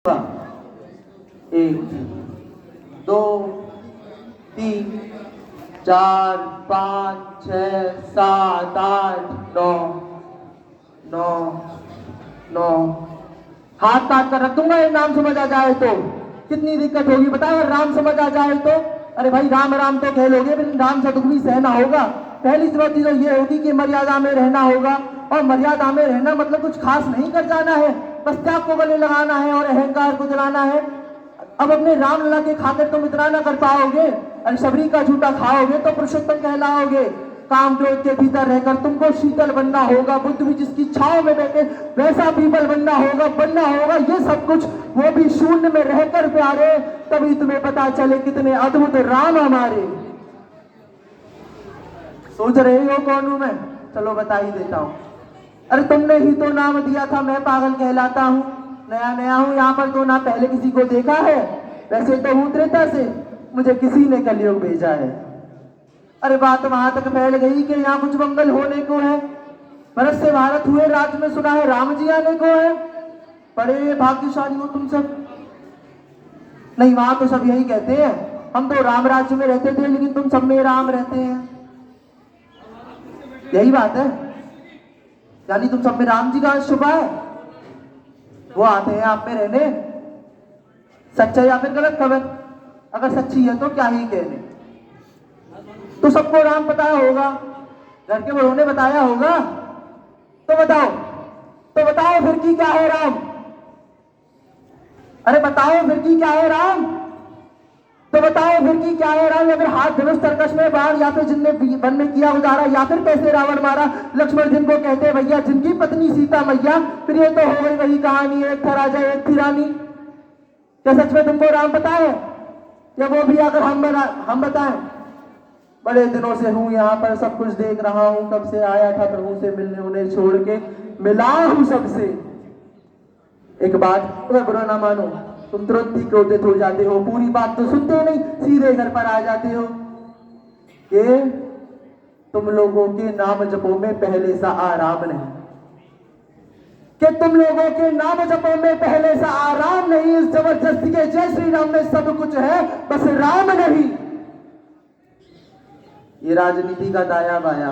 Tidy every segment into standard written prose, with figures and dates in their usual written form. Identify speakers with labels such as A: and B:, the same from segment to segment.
A: एक, दो, तीन, चार, पाँच, छः, सात, आठ, नौ, नौ, नौ। हाथ काट कर रख दूंगा ये नाम समझ आ जाए तो। कितनी दिक्कत होगी बताओ, राम समझ आ जाए तो। अरे भाई राम राम तो कह लोगे, लेकिन राम से दुख भी सहना होगा। पहली चुनौती तो ये होगी कि मर्यादा में रहना होगा, और मर्यादा में रहना मतलब कुछ खास नहीं कर जाना है, बस त्याग को गले लगाना है और अहंकार को जलाना है। अब अपने राम लला के खातिर तुम इतना ना कर पाओगे, अरे शबरी का झूठा खाओगे तो पुरुषोत्तम कहलाओगे। काम क्रोध के भीतर रहकर तुमको शीतल बनना होगा, बुद्ध भी जिसकी छाव में बैठे वैसा पीपल बनना होगा ये सब कुछ, वो भी शून्य में रहकर प्यारे। तभी तुम्हें पता चले कितने अद्भुत राम हमारे। सोच रहे हो कौन हूं मैं? चलो बता ही देता हूं। अरे तुमने ही तो नाम दिया था मैं पागल कहलाता हूं। नया नया हूं यहाँ पर तो ना पहले किसी को देखा है, वैसे तो हूं त्रेता से, मुझे किसी ने कलयुग भेजा है। अरे बात वहां तक फैल गई कि यहाँ कुछ मंगल होने को है। भारत से भारत हुए राज्य में सुना है राम जी आने को है। बड़े भाग्यशाली हो तुम सब। नहीं वहां तो सब यही कहते हैं, हम तो राम राज्य में रहते थे लेकिन तुम सब में राम रहते हैं। यही बात है, यानी तुम सब में राम जी का अंश छुपा है। वो आते हैं आप में रहने। सच्चाई या फिर गलत खबर? अगर सच्ची है तो क्या ही कहने। तो सबको राम पता होगा, घर के बड़ों ने बताया होगा। तो बताओ फिर की क्या है राम? अरे बताओ फिर की क्या है राम? तो बताओ फिर की क्या है राम? या फिर हाथ धनुष तरकश में बाण, या फिर जिनने वन में किया गुजारा, या फिर कैसे रावण मारा लक्ष्मण जिनको कहते भैया, जिनकी पत्नी सीता मैया। फिर ये तो हो गई वही कहानी, एक था राजा एक थी रानी। क्या सच में तुमको राम पता है, या वो भी अगर हम बताएं? बड़े दिनों से हूं यहाँ पर, सब कुछ देख रहा हूं, कब से आया था प्रभु से मिलने, उन्हें छोड़ के मिला हूं सबसे। एक बात तुम्हें बुरा ना मानो, तुम तुरंत ही क्रोधित हो जाते हो, पूरी बात तो सुनते नहीं, सीधे घर पर आ जाते हो कि तुम लोगों के नाम जपों में पहले सा आराम नहीं, कि तुम लोगों के नाम जपों में पहले सा आराम नहीं। इस जबरदस्ती के जय श्री राम में सब कुछ है, बस राम नहीं। ये राजनीति का दाया बाया,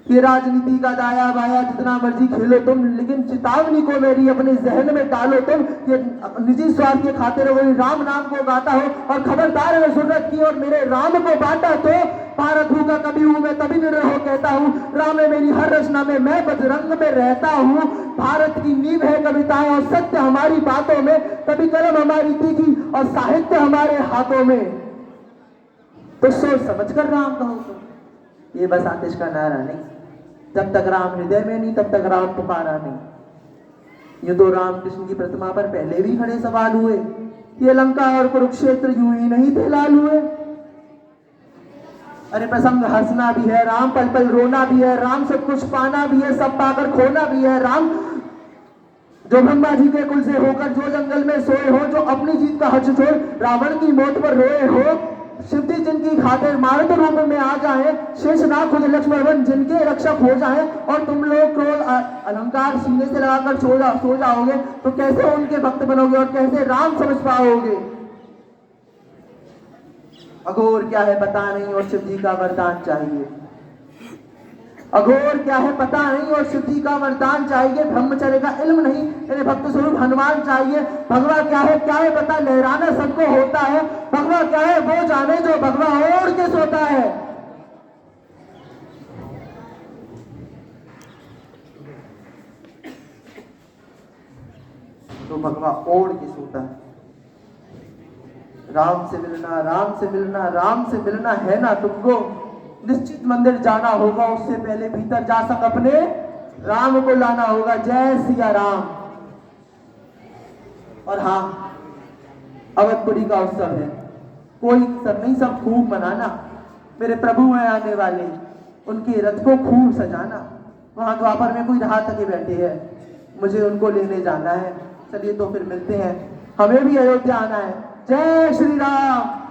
A: ये राजनीति का दाया बाया जितना मर्जी खेलो तुम, लेकिन चेतावनी को मेरी अपने जहन में डालो तुम। ये निजी स्वार्थ के खातिर वही राम नाम को गाता हो, और खबरदार अगर जरूरत की और मेरे राम को बांटा तो भारत हूँ का कभी हूँ मैं तभी निरहो कहता हूँ। राम है मेरी हर रचना में, मैं बजरंग में रहता हूँ। भारत की नींव है कविताएं और सत्य हमारी बातों में, तभी कलम हमारी तीखी और साहित्य हमारे हाथों में। तो सोच समझ कर राम कहो तो, ये बस आतिश का नारा नहीं। जब तक राम हृदय में नहीं तब तक राम पुकारा नहीं। ये तो राम कृष्ण की प्रतिमा पर पहले भी खड़े सवाल हुए, ये लंका और कुरुक्षेत्र यूं ही नहीं थे लाल हुए। अरे प्रसंग हंसना भी है राम, पल पल रोना भी है राम, सब कुछ पाना भी है सब पाकर खोना भी है राम। जो ब्रह्मा जी के कुल से होकर जो जंगल में सोए हो, जो अपनी जीत का हर्ष छोड़ रावण की मौत पर रोए हो, शिव जी जिनकी खातिर मारुत रूप में आ जाए, शेषनाग खुद लक्ष्मण जिनके रक्षक हो जाए, और तुम लोग क्रोध अलंकार सीने से लगाकर सो जाओगे, तो कैसे उनके भक्त बनोगे और कैसे राम समझ पाओगे? अघोर क्या है पता नहीं और शिव जी का वरदान चाहिए। अघोर क्या है पता नहीं और शिव जी का वरदान चाहिए। ब्रह्मचर्य का इल्म नहीं, तेरे भक्त स्वरूप हनुमान चाहिए। भगवा क्या है पता, लहराना सबको होता है। भगवा क्या है वो जाने जो भगवा ओढ़ के सोता है। तो भगवा ओढ़ के सोता है। राम से मिलना, राम से मिलना, राम से मिलना है ना तुमको? निश्चित मंदिर जाना होगा, उससे पहले भीतर जा सक अपने राम को लाना होगा। जय सिया राम। और हाँ, अवधपुरी का उत्सव है, कोई सब नहीं, सब खूब मनाना। मेरे प्रभु हैं आने वाले, उनके रथ को खूब सजाना। वहां द्वापर में कोई राह तके बैठे हैं, मुझे उनको लेने जाना है। चलिए तो फिर मिलते हैं, हमें भी अयोध्या आना है। जय श्री राम।